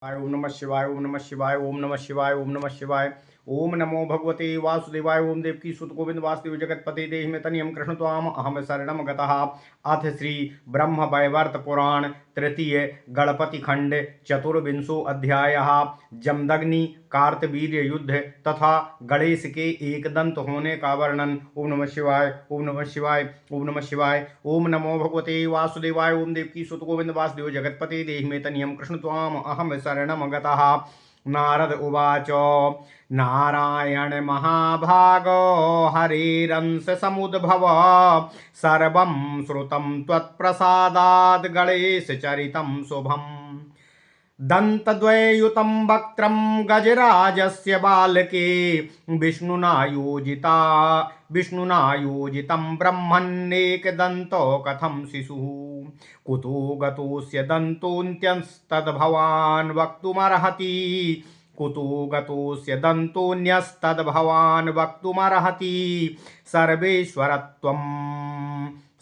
ओम नमः शिवाय ओम नमः शिवाय ओम नमः शिवाय ओम नमः शिवाय। ओम नमो भगवते वासुदेवाय ओम देवकी सुत गोविंद वासुदेव जगतपते देहि में तनियम कृष्ण त्वाम अहम शरणम गतः। अथ श्री ब्रह्म वैवर्त पुराण तृतीय गणपति खंड चतुर्विंशो अध्याय। जमदग्नि कार्तवीर्य युद्ध तथा गणेश के एक दंत होने का वर्णन। ओम नमः शिवाय ओम नमः शिवाय ओम नमः शिवाय। ओम नमो भगवते वासुदेवाय ओम देवकी सुत गोविंद वासुदेव जगतपते देहि में तनियम कृष्ण त्वाम अहम शरणम गतः। नारद उवाच नारायण महाभागो हरिरंस समुद्भव सर्वं श्रुतं त्वत्प्रसादाद् गणेश चरितं शुभम्। दन्तद्वययुतं वक्त्रं गजराजस्य बालके विष्णुना योजितं ब्रह्मण्येकदन्तो कथं शिशुः। कुतो गतोऽस्य दन्तोऽन्यस्तद्भवान् वक्तुमर्हति। कुतो गतोऽस्य दन्तोऽन्यस्तद्भवान् वक्तुमर्हति।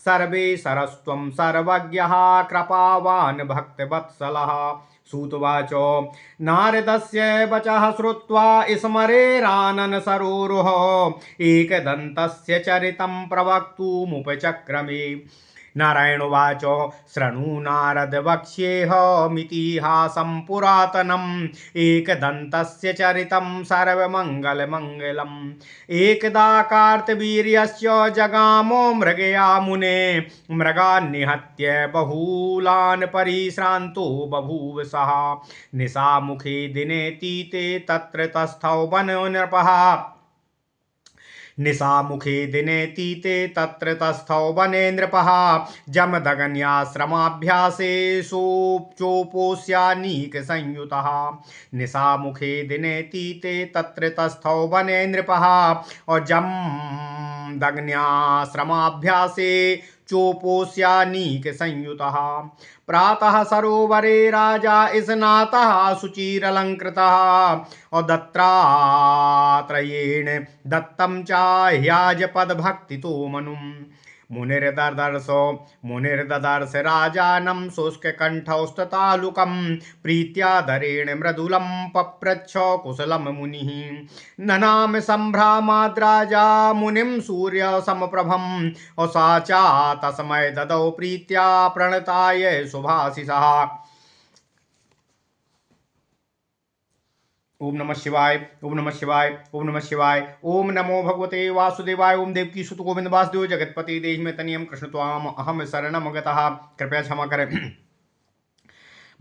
सर्वेश्वरस्त्वं सर्वज्ञः कृपावान् भक्तवत्सलः। सूतवाच नारदस्य वचः श्रुत्वा स्मरेरानन सरोरुह एकदन्तस्य चरितं प्रवक्तुमुपचक्रमे। नारायणोवाच शृणु नारद वक्ष्येऽहमितिहासं पुरातनम् एकदन्तस्य चरितं सर्वमङ्गलमङ्गलम्। एकदा कार्तवीर्यस्य जगामो मृगया मुने मृगान् निहत्य बहुलान् परिश्रान्तो बभूव सः। निशामुखे दिनेतीते तत्र तस्थौ वनो नृपः। निशामुखे दिनेतीते तत्र तस्थौ वने नृपः। जमदग्न्याश्रमाभ्यासे सोपचोपोष्यानीक संयुतः। निशामुखे दिनेतीते तत्र तस्थौ वने नृपः। और जमदग्न्याश्रमाभ्यासे चोपोष्यानीक संयुतः। प्रातः सरोवरे राजा स्नातः शुचिरलंकृतः। और दत्तात्रेयेण दत्तं चाह्याजपदभक्तितो मनुम्। मुनिर्ददर्श राजानं शुष्ककण्ठौस्ततालुकं प्रीत्यादरेण मृदुलं पप्रच्छ कुशलं मुनिः। ननाम सम्भ्रमाद्राजा मुनिं सूर्यसमप्रभं। सा च तस्मै ददौ प्रीत्या प्रणताय शुभाशिषः। ओम नमः शिवाय ओम नमः शिवाय ओम नमः शिवाय। ओम नमो भगवते वासुदेवाय ओम देवकी सुत गोविंद वासुदेव जगतपति देहि में तनियम कृष्ण त्वाम अहम शरणम गतः। कृपया क्षमा करें।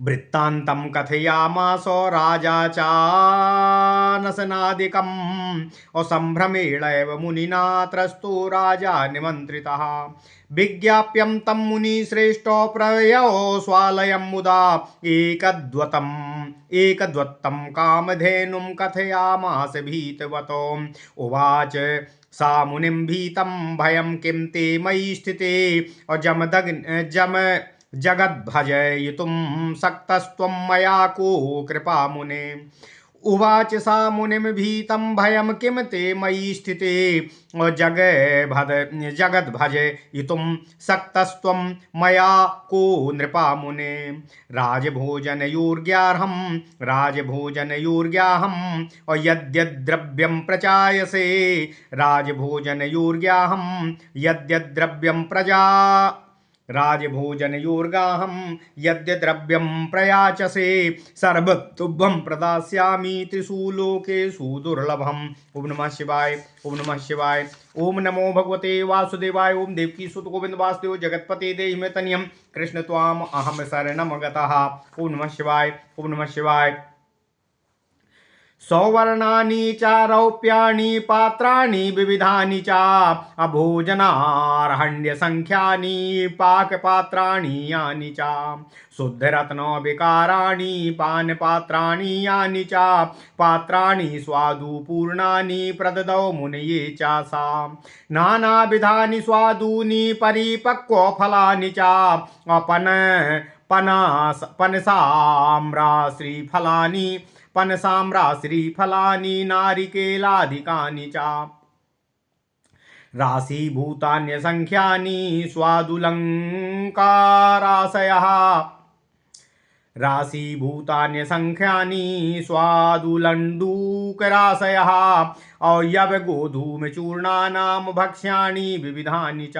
वृत्तान्तं कथयामास राजा चानसनादिकम्। और सम्भ्रमेण एव मुनिना त्रस्तो राजा निमन्त्रितः। विज्ञाप्यं तं मुनिश्रेष्ठो प्रययो स्वालयं मुदा एकदत्तं कामधेनुं कथयामास भीतवतो। उवाच सा मुनिं भीतं भयं किं ते मयि स्थिते। और जगद्भजयितुं शक्तस्त्वं मया को कृपा मुने। उवाच सा मुनिं भीतं भयं किं ते मयि स्थिते। जगद्भजयितुं शक्तस्त्वं मया को नृपा मुने। राजभोजनयोर्ग्याहं और यद्यद्द्रव्यं प्रचायसे। राजभोजनयोर्गाहं यद्यद्रव्यं प्रयाचसे। सर्वतुभ्यं प्रदास्यामि त्रिषु लोकेषु दुर्लभम्। ओम नमः शिवाय ओम नमः शिवाय। ओम नमो भगवते वासुदेवाय ओम देवकी सुत गोविंद वासुदेव जगतपते देहि में तनियम कृष्ण त्वाम अहम शरणम गतः। ओम नमः शिवाय ओम नमः शिवाय। सौवर्णानि च रौप्याणि पात्राणि विविधानि च अभोजनार्हण्यसंख्यानि पाकपात्राणि यानि च। शुद्धरत्नविकाराणि पानपात्राणि यानि च। पात्राणि स्वादुपूर्णानि प्रददौ मुनये च सा। नानाविधानि स्वादूनि परिपक्वफलानि च। पनसाम्राश्रीफलानि नारिकेलाधिकानि च। राशीभूतान्यसंख्यानि स्वादुलङ्काराशयः। राशीभूतान्यसङ्ख्यानि स्वादुलण्डूकराशयः अयवगोधूमचूर्णानां भक्ष्याणि विविधानि च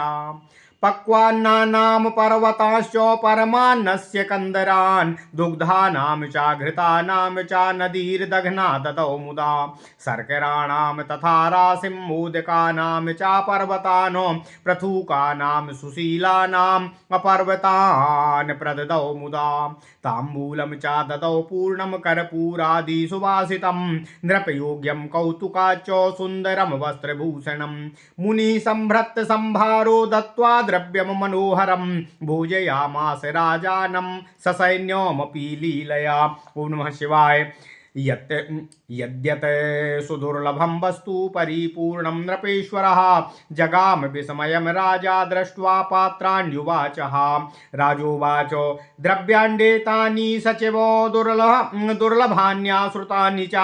पक्वान्नानां पर्वताश्च परमान्नस्य कन्दरान् दुग्धानां च घृतानां च नदीर्दघ्ना ददौ मुदा शर्कराणां तथा राशिं मोदकानां च पर्वतान् पृथूकानां सुशीलानाम् अपर्वतान् प्रददौ मुदा ताम्बूलं च ददौ पूर्णं कर्पूरादि सुवासितं नृपयोग्यं कौतुकाच्च सुन्दरं वस्त्रभूषणं मुनिः सम्भृत सम्भारो दत्त्वा द्रव्यं मनोहरं भोजयामास राजानं ससैन्यमपि लीलया। ओम नमः शिवाय। यद्यत् सुदुर्लभं वस्तु परिपूर्णं नृपेश्वरः जगाम विस्मयं राजा दृष्ट्वा पात्राण्युवाचः। राजोवाच द्रव्याण्डेतानि सचिवो दुर्लभान्याश्रुतानि च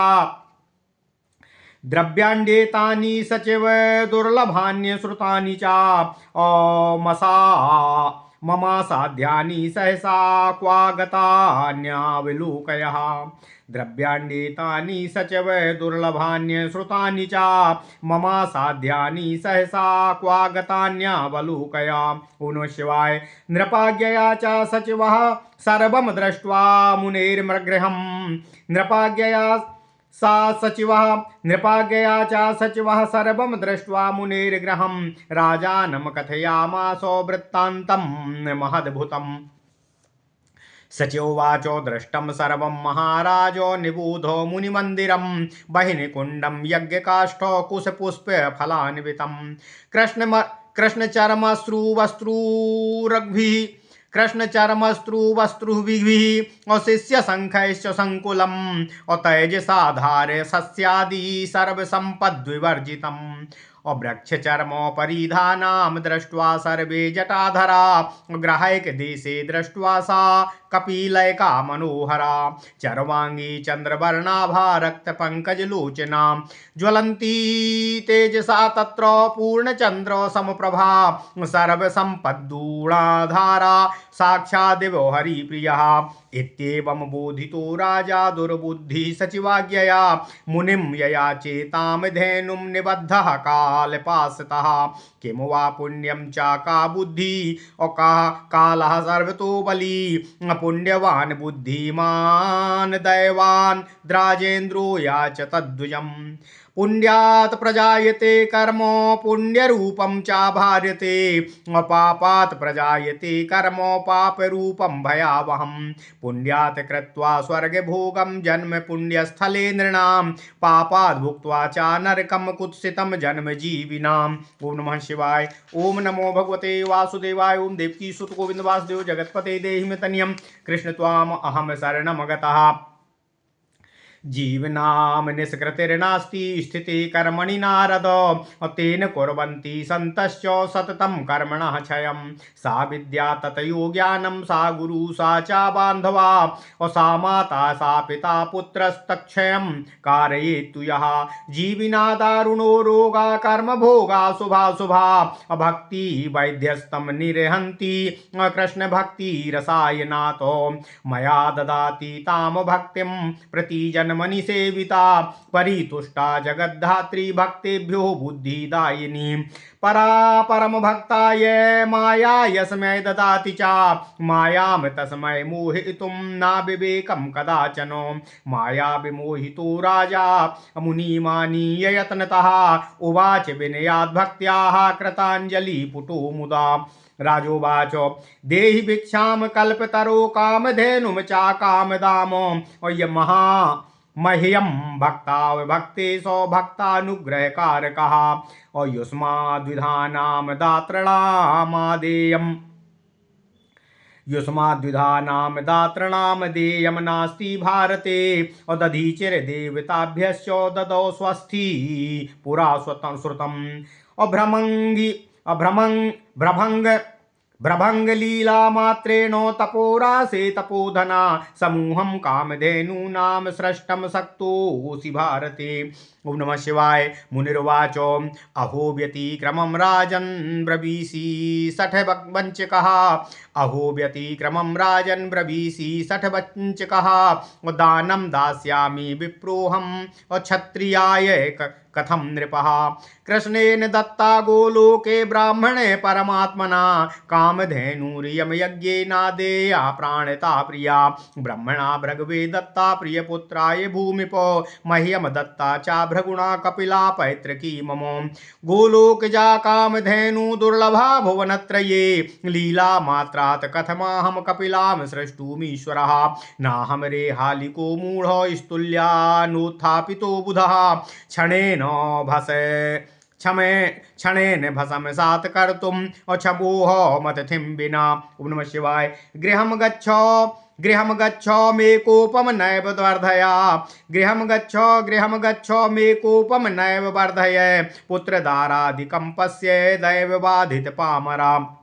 द्रव्याण्डेतानि सचिव दुर्लभान्यश्रुतानि च मम साध्यानि सहसा क्वागतान्याविलोकयः द्रव्याण्डेतानि सचिव दुर्लभान्यश्रुतानि च मम साध्यानि सहसा क्वागतान्यावलोकय। ओम नमः शिवाय। नृपाज्ञया च सचिवः सर्वं दृष्ट्वा मुनेर्मृगृहं नृपाज्ञया च सचिवः सर्वं दृष्ट्वा मुनेर्गृहं राजानं कथयामास वृत्तान्तं महद्भुतम्। सचिवोवाचो दृष्टं सर्वं महाराजो निबोधो मुनिमन्दिरं बहिनिकुण्डं यज्ञकाष्ठो कुशपुष्पफलान्वितं कृष्णचर्मस्त्रुवस्त्रुभिः शिष्यशङ्खैश्च सङ्कुलम् तैजसाधारे सस्यादि सर्वसम्पद्विवर्जितम् वृक्षचर्मोपरिधानां दृष्ट्वा सर्वे जटाधरा ग्राहैकदेशे दृष्ट्वा सा कपिलैका मनोहरा चर्वाङ्गी चन्द्रवर्णाभा रक्तपङ्कजलोचना ज्वलन्ती तेजसा तत्र पूर्णचन्द्र समप्रभा सर्वसम्पद्गुणाधारा साक्षादिवो हरिप्रियः। इत्येवं बोधितो राजा दुर्बुद्धिः सचिवाज्ञया मुनिं ययाचेतां धेनुं निबद्धः कालपाशतः किं वा पुण्यं च का बुद्धिः कालः सर्वतो बली पुण्यवान् बुद्धिमान् दैवान् द्राजेन्द्रो याच तद्विजम् पुण्यात् प्रजायते कर्म पुण्यरूपं च भार्यते पापात् प्रजायते कर्म पापरूपं भयावहं पुण्यात् कृत्वा स्वर्गभोगं जन्म पुण्यस्थले नृणां पापात् भुक्त्वा च नरकं कुत्सितं जन्म जीविनाम्। ओम नमः शिवाय। ओम नमो भगवते वासुदेवाय। ओम देवकी सुत गोविंद वासुदेव जगत्पते देहि मे तनयं कृष्ण त्वाम अहम शरणमगतः। जीवनाम निष्कृतिर्नास्ति स्थिति कर्मणि नारद तेन कुर्वन्ति सन्तश्च सततं कर्मणः क्षयं सा विद्या ततयो ज्ञानं सा गुरु सा च बान्धवा सा माता सा पिता पुत्रस्तक्षयं कारयेत्तु यः जीविना दारुणो रोगा कर्म भोगा शुभाशुभा भक्ति वैद्यस्तं निर्हन्ति कृष्ण भक्ति रसायनातो मया ददाति ताम भक्तिं प्रति जन्मनि सेविता परितुष्टा जगद्धात्री भक्तेभ्यो बुद्धिदायिनी परा परम भक्ताय माया यस्मै ददाति च मायां तस्मै मोहितुं न विवेकं कदाचन माया विमोहितो राजा मुनिमानीय यत्नतः उवाच विनयाद् भक्त्याः कृताञ्जलि पुटो मुदा। राजोवाच देहि भिक्षां कल्पतरो कामधेनुं च कामदामो मह्यं भक्ताव भक्तेशो भक्तानुग्रहकारकः युष्माद्विधानां दातॄणां देयं नास्ति भारते दधीचिरदेवताभ्यश्च ददौ स्वस्ति पुरा श्रुतम् भ्रभंग भ्रभंग लीला मात्रेण तपोरासे तपोधना समूहम कामधेनु नाम सृष्टम सक्तोऽसि भारते। ओम नमः शिवाय। मुनिर्वाच अहो व्यतिक्रमं राजन् ब्रवीषि शठवञ्चकः। अहो व्यतिक्रमं राजन् ब्रवीषि शठवञ्चकः। दानं दास्यामि विप्रोऽहं क्षत्रियाय कथं नृपः। कृष्णेन दत्ता गोलोके ब्राह्मणे परमात्मना कामधेनुर्यम यज्ञेनादेया प्राणता प्रिया। ब्रह्मणा भृगवे दत्ता प्रियपुत्राय भूमिपो मह्यम दत्ता चा भृगुणा कपिला पैतृकी मम। गोलोकजा कामधेनु दुर्लभा भुवनत्रये लीला मात्रात् कथमाहम कपिलां सृष्टुमीश्वरः। नाहं रेहालिको मूढो स्तुल्यानुत्थापितो बुधः क्षणेन भस क्षणेन भसम सात कर्तुम अक्षमोह मतथिं विना। ओम नमः शिवाय। गृहं गच्छ मे कोपम नैव वर्धया। गृहं गच्छ मे कोपम नैव वर्धय। पुत्रदारादिकं पश्य दैवबाधित पामरा।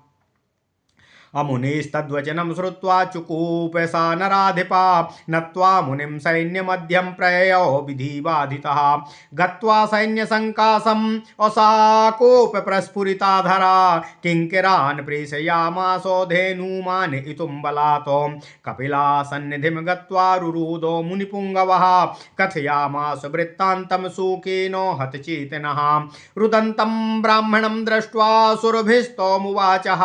अमुनिस्तद्वचनं श्रुत्वा चुकूप सा नराधिपा नत्वा मुनिं सैन्यमध्यं प्रययो विधिबाधितः। गत्वा सैन्यसङ्कासम् असाकोप प्रस्फुरिताधरा किङ्किरान् प्रेषयामासो धेनुमान् इतुं बलात्। कपिला सन्निधिं गत्वा रुरुदो मुनिपुङ्गवः कथयामास वृत्तान्तं शोकेन हतचेतनः। रुदन्तं ब्राह्मणं दृष्ट्वा सुरभिस्तमुवाचः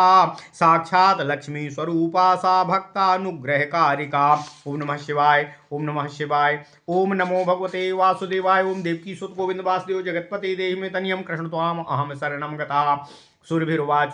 साक्षात् लक्ष्मी स्वरूपा सा भक्तानुग्रहकारिका। ओम नमः शिवाय। ओम नमः शिवाय। ओम नमो भगवते वासुदेवाय। ओम देवकी सुत गोविंद वासुदेव जगत्पते देहि मे तनियं कृष्ण त्वाम अहम शरणं गतः। सुरभिर्वाच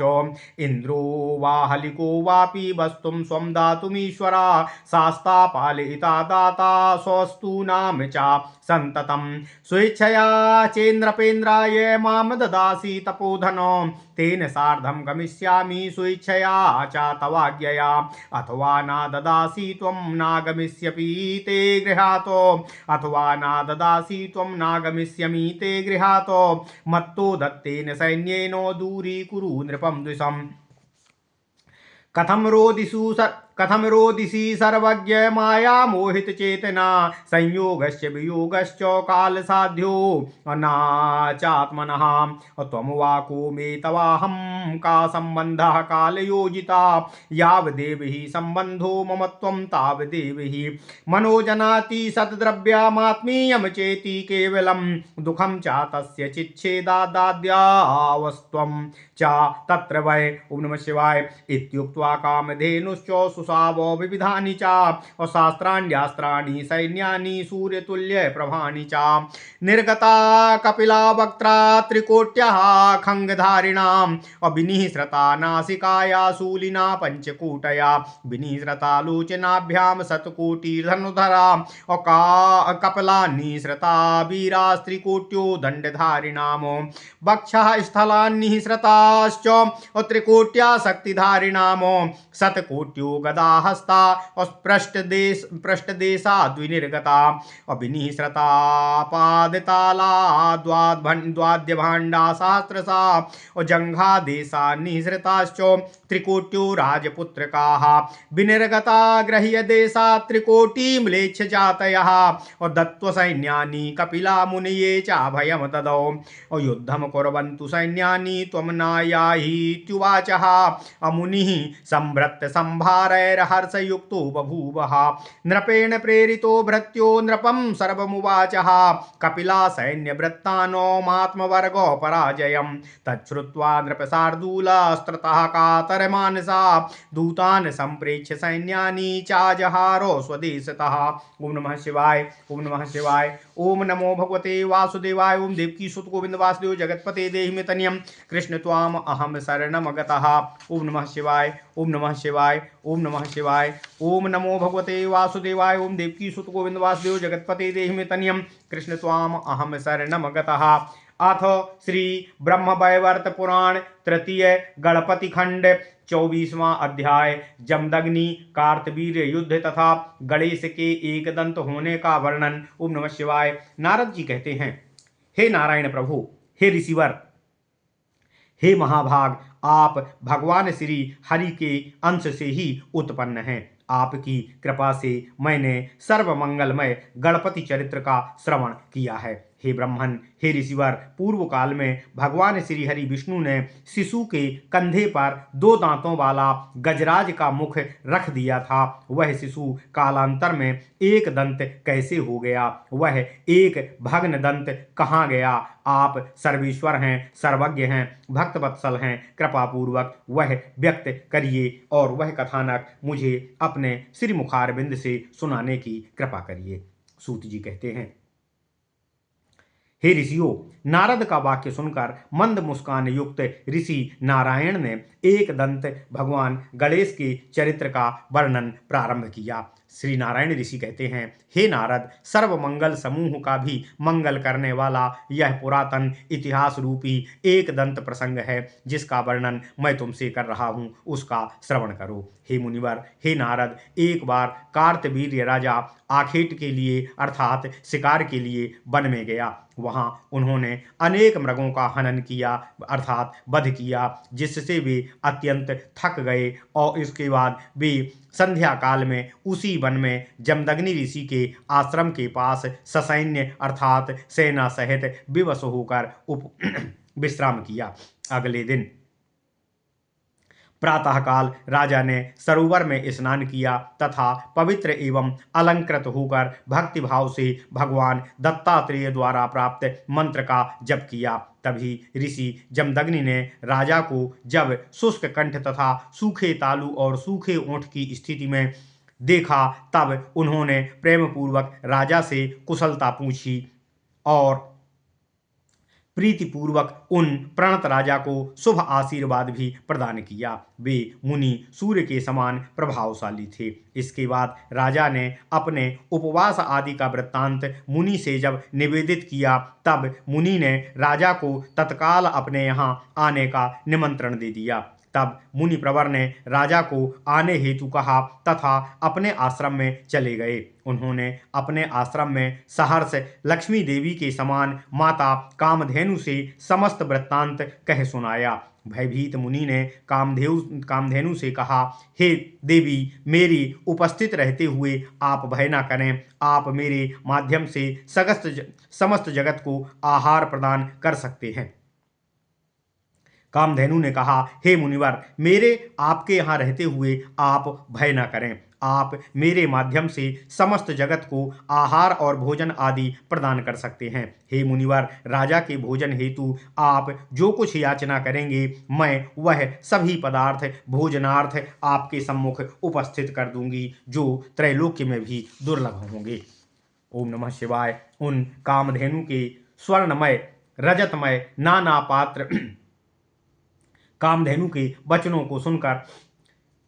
इंद्रो वाहलिको वापि वस्तुं स्वं दातुमीश्वरा शास्ता पालयिता दाता स्वस्तु नाम च संततम स्वेच्छया चेन्द्रपेन्द्राय माम ददासि तपोधनो तेन सार्धं गमिष्यामि स्वेच्छया च तवाज्ञया अथवा न ददासि त्वं नागमिष्यपि ते गृहातो अथवा न ददासि त्वं नागमिष्यामि ते गृहातो मत्तो दत्तेन सैन्येनो दूरी कुरु नृपं द्विषम्। कथम रोदिसी सर्वज्ञ माया मोहित चेतना संयोगस्य वियोगश्च काल साध्यो अनाचात्मनः। त्वं वाको मे तवाहं का संबंधः काल योजिता यावदेव हि संबंधो मम त्वं तावदेव हि मनोजनाति सद्द्रव्यमात्मीयं चेति केवलं दुःखं च तस्य चिच्छेदादाद्यावस्त्वं च तत्र वै। ओम नमः शिवाय। इत्युक्त्वा कामधेनुश्च सुसावो विविधानि च शास्त्राण्यस्त्राणि सैन्यानि सूर्यतुल्य प्रभानि च निर्गता कपिला वक्त्रा त्रिकोट्यः खङ्गधारिणाम् अविनिःसृता नासिकाया शूलिना पञ्चकूटया विनिःसृता लोचनाभ्यां शतकोटिधनुधरा कपलान्निःसृता वीरास्त्रिकोट्यो दण्डधारिणाम् वक्षः स्थलान्निःसृताश्च त्रिकोट्या शक्तिधारिणाम् शतकोट्यो गदाहस्ता पृष्ठदेशा द्विनिर्गता अभिनिःसृता पादताला द्वाद्यभाण्डा सहस्रशा जङ्घादेशा निःसृताश्च त्रिकोट्यो राजपुत्रकाः विनिर्गता गृह्यदेशा त्रिकोटिम्लेच्छ जातयः दत्त्वसैन्यानि कपिला मुनये चाभयं ददौ युद्धं कुर्वन्तु सैन्यानि त्वं नायाहीत्युवाचः। अमुनिः संभृत्य संभारैर्हर्षयुक्तो बभूवः नृपेण प्रेरितो भृत्यो नृपं सर्वमुवाचः। कपिला सैन्यवृत्तानोमात्मवर्गो पराजयं तच्छ्रुत्वा नृपशार्दूलस्त्रतः कातरमानसा दूतान् सम्प्रेक्ष्य सैन्यानि चाजहारो स्वदेशतः। ओम नमः शिवाय। ओम नमः शिवाय। ओम नमो भगवते वासुदेवाय। ओम देवकी सुत गोविंद वासुदेव जगत्पते देहि मे तनियं कृष्ण त्वाम अहम शरणं गतः। ओम नमः शिवाय। ओम नमः शिवाय। ओम नमः शिवाय। ओम नमो भगवते वासुदेवाय। ओम देवकी सुत गोविंद वासुदेव जगत्पते देहि मे तनियं कृष्ण त्वाम अहम शरणं गतः। अथ श्री ब्रह्मवैवर्त पुराण तृतीय गणपति खंड 24वां अध्याय जमदग्नि कार्तवीर्य युद्ध तथा गणेश के एक दंत होने का वर्णन। ओम नमः शिवाय। नारद जी कहते हैं, हे नारायण प्रभु, हे ऋषिवर, हे महाभाग, आप भगवान श्री हरि के अंश से ही उत्पन्न हैं। आपकी कृपा से मैंने सर्वमंगलमय गणपति चरित्र का श्रवण किया है। हे ब्रह्मन, हे ऋषिवर, पूर्व काल में भगवान श्री हरि विष्णु ने शिशु के कंधे पर 2 दांतों वाला गजराज का मुख रख दिया था। वह शिशु कालांतर में एक दंत कैसे हो गया? वह एक भग्न दंत कहाँ गया? आप सर्वेश्वर हैं, सर्वज्ञ हैं, भक्त वत्सल हैं। कृपा पूर्वक वह व्यक्त करिए और वह कथानक मुझे अपने श्रीमुखारविंद से सुनाने की कृपा करिए। सूत जी कहते हैं, हे ऋषियों, नारद का वाक्य सुनकर मंद मुस्कान युक्त ऋषि नारायण ने एक दंत भगवान गणेश के चरित्र का वर्णन प्रारंभ किया। श्री नारायण ऋषि कहते हैं, हे नारद, सर्वमंगल समूह का भी मंगल करने वाला यह पुरातन इतिहास रूपी एक दंत प्रसंग है जिसका वर्णन मैं तुमसे कर रहा हूँ, उसका श्रवण करो। हे मुनिवर, हे नारद, एक बार कार्तवीर्य राजा आखेट के लिए अर्थात शिकार के लिए वन में गया। वहां उन्होंने अनेक मृगों का हनन किया अर्थात वध किया, जिससे वे अत्यंत थक गए और इसके बाद वे संध्या काल में उसी वन में जमदग्नि ऋषि के आश्रम के पास ससैन्य अर्थात सेना सहित विवश होकर विश्राम किया। अगले दिन प्रातःकाल राजा ने सरोवर में स्नान किया तथा पवित्र एवं अलंकृत होकर भक्तिभाव से भगवान दत्तात्रेय द्वारा प्राप्त मंत्र का जप किया। तभी ऋषि जमदग्नि ने राजा को जब शुष्क कंठ तथा सूखे तालु और सूखे ओंठ की स्थिति में देखा तब उन्होंने प्रेम पूर्वक राजा से कुशलता पूछी और प्रीतिपूर्वक उन प्रणत राजा को शुभ आशीर्वाद भी प्रदान किया। वे मुनि सूर्य के समान प्रभावशाली थे। इसके बाद राजा ने अपने उपवास आदि का वृत्तांत मुनि से जब निवेदित किया तब मुनि ने राजा को तत्काल अपने यहाँ आने का निमंत्रण दे दिया। तब मुनि प्रवर ने राजा को आने हेतु कहा तथा अपने आश्रम में चले गए। उन्होंने अपने आश्रम में सहर्ष लक्ष्मी देवी के समान माता कामधेनु से समस्त वृत्तांत कह सुनाया। भयभीत मुनि ने कामधेनु से कहा, हे देवी, मेरी उपस्थित रहते हुए आप भय न करें। आप मेरे माध्यम से समस्त जगत को आहार प्रदान कर सकते हैं। कामधेनु ने कहा, हे मुनिवर, मेरे आपके यहाँ रहते हुए आप भय न करें। आप मेरे माध्यम से समस्त जगत को आहार और भोजन आदि प्रदान कर सकते हैं। हे मुनिवर, राजा के भोजन हेतु आप जो कुछ याचना करेंगे मैं वह सभी पदार्थ भोजनार्थ आपके सम्मुख उपस्थित कर दूंगी, जो त्रैलोक्य में भी दुर्लभ होंगे। ओम नमः शिवाय। उन कामधेनु के स्वर्णमय रजतमय नाना पात्र कामधेनु के वचनों को सुनकर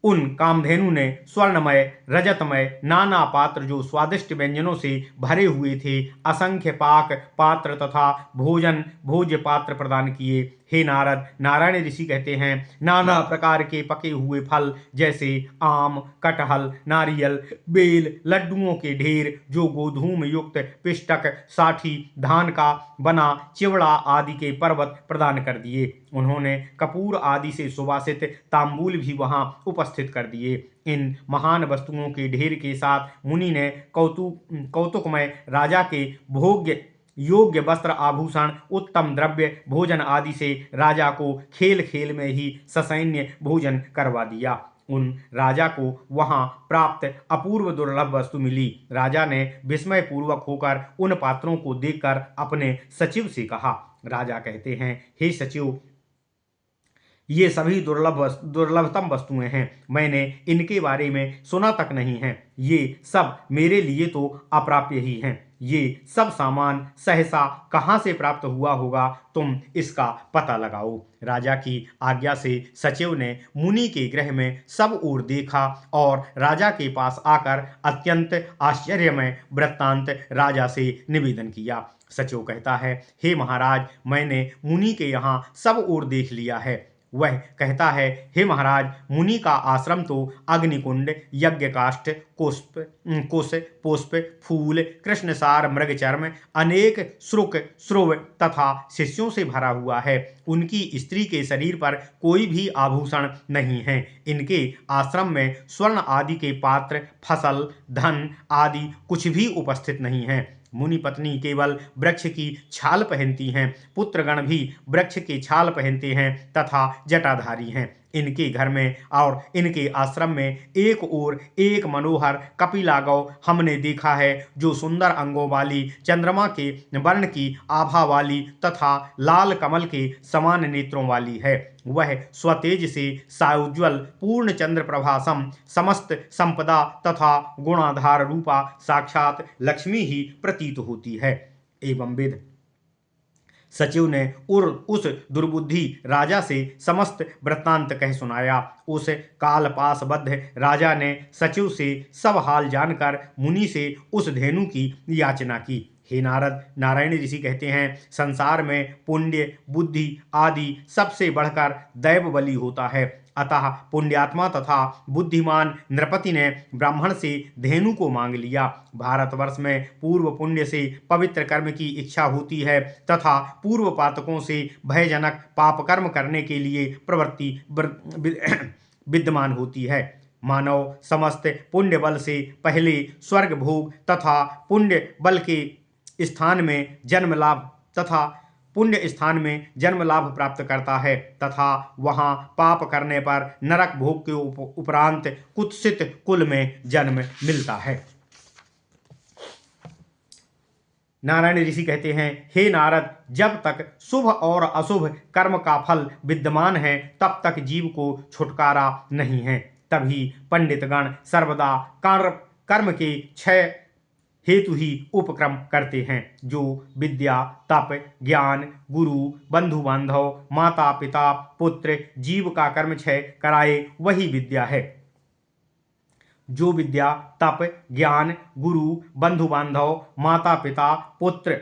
उन कामधेनु ने स्वर्णमय रजतमय नाना पात्र जो स्वादिष्ट व्यंजनों से भरे हुए थे असंख्य पाक पात्र तथा भोज्य पात्र प्रदान किए। हे नारद, नारायण ऋषि कहते हैं, नाना प्रकार के पके हुए फल जैसे आम, कटहल, नारियल, बेल, लड्डुओं के ढेर जो गोधूम युक्त पिष्टक, साठी, धान का बना चिवड़ा आदि के पर्वत प्रदान कर दिए। उन्होंने कपूर आदि से सुवासित तांबूल भी वहां उपस्थित कर दिए। इन महान वस्तुओं के ढेर के साथ मुनि ने कौतुकमय राजा के भोग्य योग्य वस्त्र आभूषण उत्तम द्रव्य भोजन आदि से राजा को खेल खेल में ही ससैन्य भोजन करवा दिया। उन राजा को वहां प्राप्त अपूर्व दुर्लभ वस्तु मिली। राजा ने विस्मय पूर्वक होकर उन पात्रों को देखकर अपने सचिव से कहा। राजा कहते हैं, हे सचिव, ये सभी दुर्लभतम वस्तुएं हैं। मैंने इनके बारे में सुना तक नहीं है। ये सब मेरे लिए तो अप्राप्य ही हैं। ये सब सामान सहसा कहाँ से प्राप्त हुआ होगा, तुम इसका पता लगाओ। राजा की आज्ञा से सचिव ने मुनि के गृह में सब ओर देखा और राजा के पास आकर अत्यंत आश्चर्यमय वृत्तांत राजा से निवेदन किया। सचिव कहता है, हे महाराज, मैंने मुनि के यहाँ सब ओर देख लिया है। वह कहता है, हे महाराज, मुनि का आश्रम तो अग्निकुंड, यज्ञकाष्ठ, कुश, पुष्प, फूल, कृष्णसार, मृगचर्म, अनेक श्रुक, श्रुव तथा शिष्यों से भरा हुआ है। उनकी स्त्री के शरीर पर कोई भी आभूषण नहीं है। इनके आश्रम में स्वर्ण आदि के पात्र, फसल, धन आदि कुछ भी उपस्थित नहीं है। मुनि पत्नी केवल वृक्ष की छाल पहनती हैं, पुत्रगण भी वृक्ष की छाल पहनते हैं तथा जटाधारी हैं। इनके घर में और इनके आश्रम में एक ओर एक मनोहर कपिला गौ हमने देखा है, जो सुंदर अंगों वाली, चंद्रमा के वर्ण की आभा वाली तथा लाल कमल के समान नेत्रों वाली है। वह स्वतेज से साउज्ज्वल पूर्ण चंद्र प्रभासम समस्त संपदा तथा गुणाधार रूपा साक्षात लक्ष्मी ही प्रतीत होती है। एवं विद सचिव ने उस दुर्बुद्धि राजा से समस्त वृत्तांत कह सुनाया। उस कालपासबद्ध राजा ने सचिव से सब हाल जानकर मुनि से उस धेनु की याचना की। हे नारद, नारायण ऋषि कहते हैं, संसार में पुण्य, बुद्धि आदि सबसे बढ़कर दैव बलि होता है। अतः पुण्यात्मा तथा बुद्धिमान नृपति ने ब्राह्मण से धेनु को मांग लिया। भारतवर्ष में पूर्व पुण्य से पवित्र कर्म की इच्छा होती है तथा पूर्व पातकों से भयजनक पाप कर्म करने के लिए प्रवृत्ति विद्यमान होती है। मानव समस्त पुण्य बल से पहले स्वर्ग भोग तथा पुण्य बल के स्थान में जन्म लाभ तथा पुण्य स्थान में जन्म लाभ प्राप्त करता है तथा वहां पाप करने पर नरक भोग के उपरांत कुत्सित कुल में जन्म मिलता है। नारायण ऋषि कहते हैं, हे नारद, जब तक शुभ और अशुभ कर्म का फल विद्यमान है तब तक जीव को छुटकारा नहीं है। तभी पंडितगण सर्वदा कर्म के क्षय हेतु ही उपक्रम करते हैं। जो विद्या, तप, ज्ञान, गुरु, बंधु बांधव, माता पिता, पुत्र, जीव का कर्म क्षय कराए वही विद्या है। जो विद्या, तप, ज्ञान, गुरु, बंधु बांधव, माता पिता, पुत्र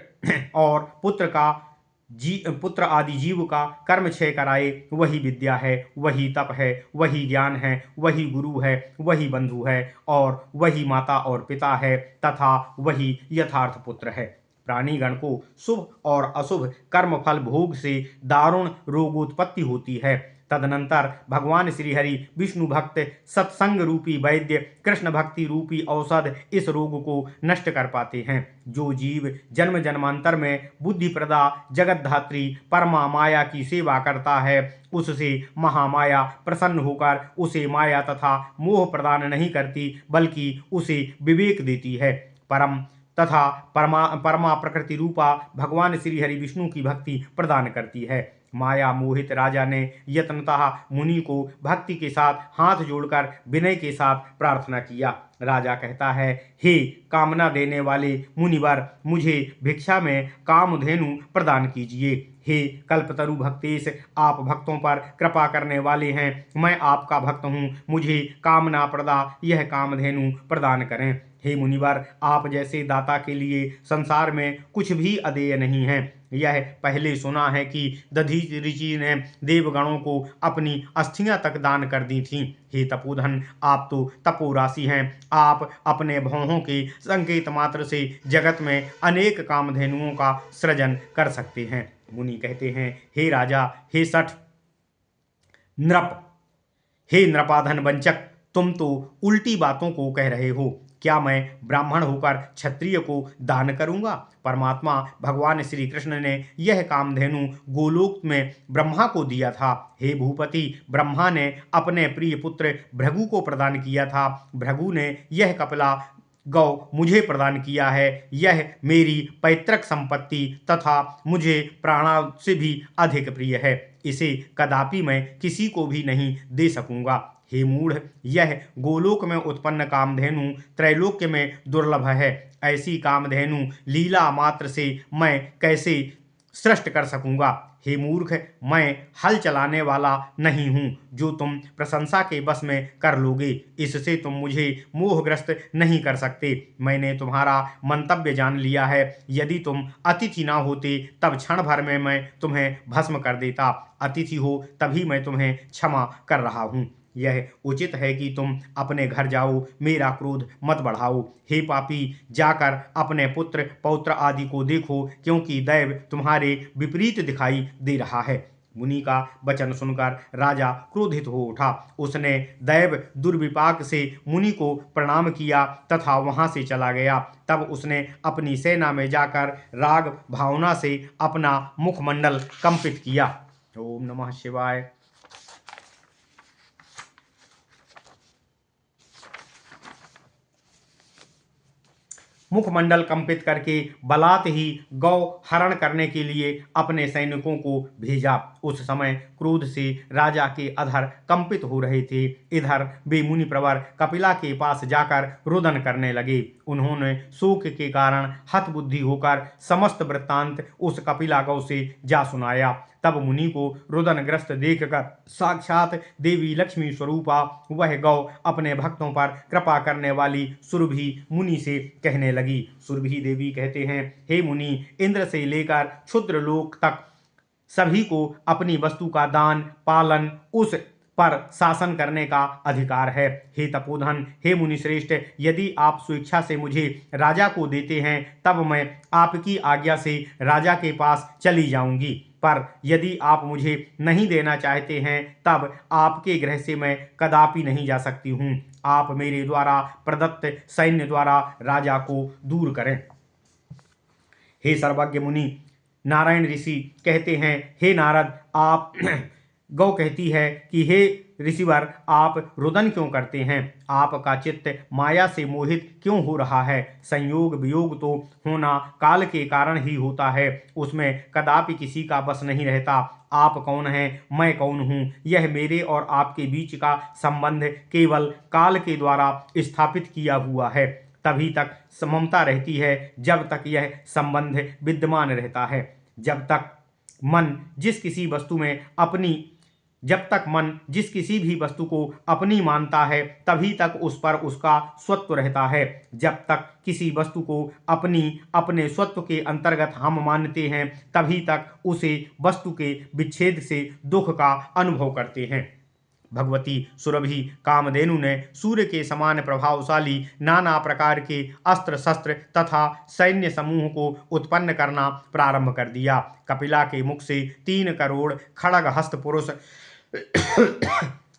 और पुत्र आदि जीव का कर्म क्षय कराए वही विद्या है, वही तप है, वही ज्ञान है, वही गुरु है, वही बंधु है और वही माता और पिता है तथा वही यथार्थ पुत्र है। प्राणीगण को शुभ और अशुभ कर्म फल भोग से दारुण रोगोत्पत्ति होती है। तदनंतर भगवान श्रीहरि विष्णु भक्त सत्संग रूपी वैद्य कृष्ण भक्ति रूपी औषध इस रोग को नष्ट कर पाते हैं। जो जीव जन्म जन्मांतर में बुद्धि प्रदा जगतधात्री परमा माया की सेवा करता है, उससे महामाया प्रसन्न होकर उसे माया तथा मोह प्रदान नहीं करती, बल्कि उसे विवेक देती है। परमा प्रकृति रूपा भगवान श्री हरि विष्णु की भक्ति प्रदान करती है। माया मोहित राजा ने यत्नतः मुनि को भक्ति के साथ हाथ जोड़कर विनय के साथ प्रार्थना किया। राजा कहता है, हे कामना देने वाले मुनिवर, मुझे भिक्षा में कामधेनु प्रदान कीजिए। हे कल्पतरु भक्तेश, आप भक्तों पर कृपा करने वाले हैं, मैं आपका भक्त हूँ, मुझे कामना प्रदा यह कामधेनु प्रदान करें। हे मुनिवर, आप जैसे दाता के लिए संसार में कुछ भी अदेय नहीं है। यह पहले सुना है कि दधीच ऋषि ने देवगणों को अपनी अस्थियां तक दान कर दी थीं। हे तपोधन, आप तो तपोराशि हैं, आप अपने भौहों के संकेत मात्र से जगत में अनेक कामधेनुओं का सृजन कर सकते हैं। मुनि कहते हैं, हे राजा, हे सठ नृप, हे नृपाधन वंचक, तुम तो उल्टी बातों को कह रहे हो। क्या मैं ब्राह्मण होकर क्षत्रिय को दान करूंगा? परमात्मा भगवान श्री कृष्ण ने यह कामधेनु गोलोक में ब्रह्मा को दिया था। हे भूपति, ब्रह्मा ने अपने प्रिय पुत्र भृगु को प्रदान किया था। भृगु ने यह कपिला गौ मुझे प्रदान किया है। यह मेरी पैतृक संपत्ति तथा मुझे प्राणा से भी अधिक प्रिय है। इसे कदापि मैं किसी को भी नहीं दे सकूंगा। हे मूढ़, यह गोलोक में उत्पन्न कामधेनु त्रैलोक्य में दुर्लभ है। ऐसी कामधेनु लीला मात्र से मैं कैसे सृष्ट कर सकूंगा? हे मूर्ख, मैं हल चलाने वाला नहीं हूँ जो तुम प्रशंसा के बस में कर लोगे। इससे तुम मुझे मोहग्रस्त नहीं कर सकते। मैंने तुम्हारा मंतव्य जान लिया है। यदि तुम अतिथि ना होते तब क्षण भर में मैं तुम्हें भस्म कर देता। अतिथि हो तभी मैं तुम्हें क्षमा कर रहा हूँ। यह उचित है कि तुम अपने घर जाओ, मेरा क्रोध मत बढ़ाओ। हे पापी, जाकर अपने पुत्र पौत्र आदि को देखो, क्योंकि दैव तुम्हारे विपरीत दिखाई दे रहा है। मुनि का वचन सुनकर राजा क्रोधित हो उठा। उसने दैव दुर्विपाक से मुनि को प्रणाम किया तथा वहां से चला गया। तब उसने अपनी सेना में जाकर राग भावना से अपना मुखमंडल कंपित किया। ओम नमः शिवाय। मुखमंडल कंपित करके बलात् ही गौ हरण करने के लिए अपने सैनिकों को भेजा। उस समय क्रोध से राजा के अधर कंपित हो रहे थे। इधर वे मुनि प्रवर कपिला के पास जाकर रुदन करने लगे। उन्होंने शोक के कारण हतबुद्धि होकर समस्त वृत्तांत उस कपिला गौ से जा सुनाया। तब मुनि को रुदनग्रस्त देखकर साक्षात देवी लक्ष्मी स्वरूपा वह गौ अपने भक्तों पर कृपा करने वाली सुरभि मुनि से कहने लगी। सुरभि देवी कहते हैं, हे मुनि, इंद्र से लेकर क्षुद्र लोक तक सभी को अपनी वस्तु का दान पालन उस पर शासन करने का अधिकार है। हे तपोधन, हे मुनि श्रेष्ठ, यदि आप स्वेच्छा से मुझे राजा को देते हैं तब मैं आपकी आज्ञा से राजा के पास चली जाऊंगी, पर यदि आप मुझे नहीं देना चाहते हैं तब आपके गृह से मैं कदापि नहीं जा सकती हूँ। आप मेरे द्वारा प्रदत्त सैन्य द्वारा राजा को दूर करें। हे सर्वज्ञ मुनि, नारायण ऋषि कहते हैं, हे नारद, आप गौ कहती है कि हे ऋषिवर, आप रुदन क्यों करते हैं? आपका चित्त माया से मोहित क्यों हो रहा है? संयोग वियोग तो होना काल के कारण ही होता है, उसमें कदापि किसी का बस नहीं रहता। आप कौन हैं, मैं कौन हूँ, यह मेरे और आपके बीच का संबंध केवल काल के द्वारा स्थापित किया हुआ है। तभी तक ममता रहती है जब तक यह संबंध विद्यमान रहता है। जब तक मन जिस किसी भी वस्तु को अपनी मानता है तभी तक उस पर उसका स्वत्व रहता है। जब तक किसी वस्तु को अपने स्वत्व के अंतर्गत हम मानते हैं तभी तक उसे वस्तु के विच्छेद से दुख का अनुभव करते हैं। भगवती सुरभि कामधेनु ने सूर्य के समान प्रभावशाली नाना प्रकार के अस्त्र शस्त्र तथा सैन्य समूह को उत्पन्न करना प्रारंभ कर दिया। कपिला के मुख से 3 करोड़ खड़ग हस्त पुरुष,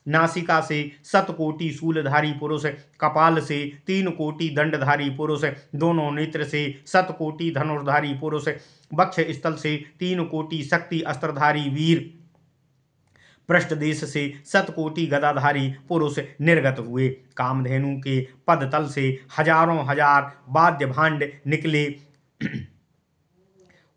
नासिका से 7 कोटि शूलधारी पुरुष, कपाल से 3 कोटि दंडधारी पुरुष, दोनों नेत्र से 7 कोटि धनुर्धारी पुरुष, वक्ष स्थल से 3 कोटि शक्ति अस्त्रधारी वीर, पृष्ठ देश से 7 कोटि गदाधारी पुरुष निर्गत हुए। कामधेनु के पद तल से हजारों हजार वाद्य भांड निकले।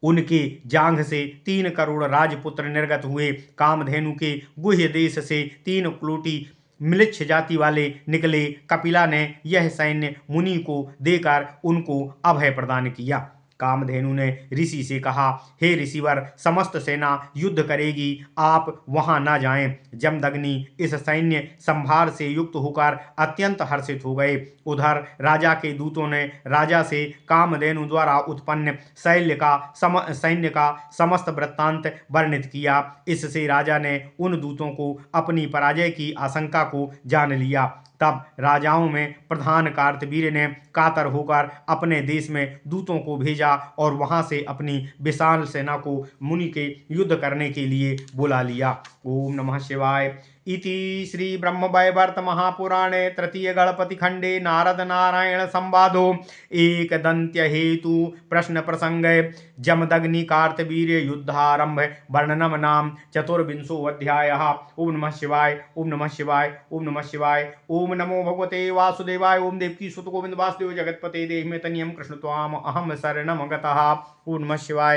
उनके जांघ से 3 करोड़ राजपुत्र निर्गत हुए। कामधेनु के गुह्य देश से 3 कोटि म्लेच्छ जाति वाले निकले। कपिला ने यह सैन्य मुनि को देकर उनको अभय प्रदान किया। कामधेनु ने ऋषि से कहा, हे ऋषिवर, समस्त सेना युद्ध करेगी, आप वहां न जाएं। जमदग्नि इस सैन्य संभार से युक्त होकर अत्यंत हर्षित हो गए। उधर राजा के दूतों ने राजा से कामधेनु द्वारा उत्पन्न सैन्य का समस्त वृत्तांत वर्णित किया। इससे राजा ने उन दूतों को अपनी पराजय की आशंका को जान लिया। तब राजाओं में प्रधान कार्तवीर्य ने कातर होकर अपने देश में दूतों को भेजा और वहां से अपनी विशाल सेना को मुनि के युद्ध करने के लिए बुला लिया। ओम नमः शिवाय। इति श्री ब्रह्मवैवर्त महापुराणे तृतीय गणपति खंडे नारद नारायण संवादो एकदंत्य हेतु प्रश्न प्रसंगे जमदग्नि कार्तवीर्य युद्धारंभ वर्णनम नाम चतुर्विंशो अध्यायः। ओम नमः शिवाय, ओम नमः शिवाय, ओम नमः शिवाय। ओम नमो भगवते वासुदेवाय। ओम देवकी सुत गोविंद वासुदेव जगतपते देहि में तनियम कृष्ण त्वाम अहम शरणम गतः। ओम नमः शिवाय।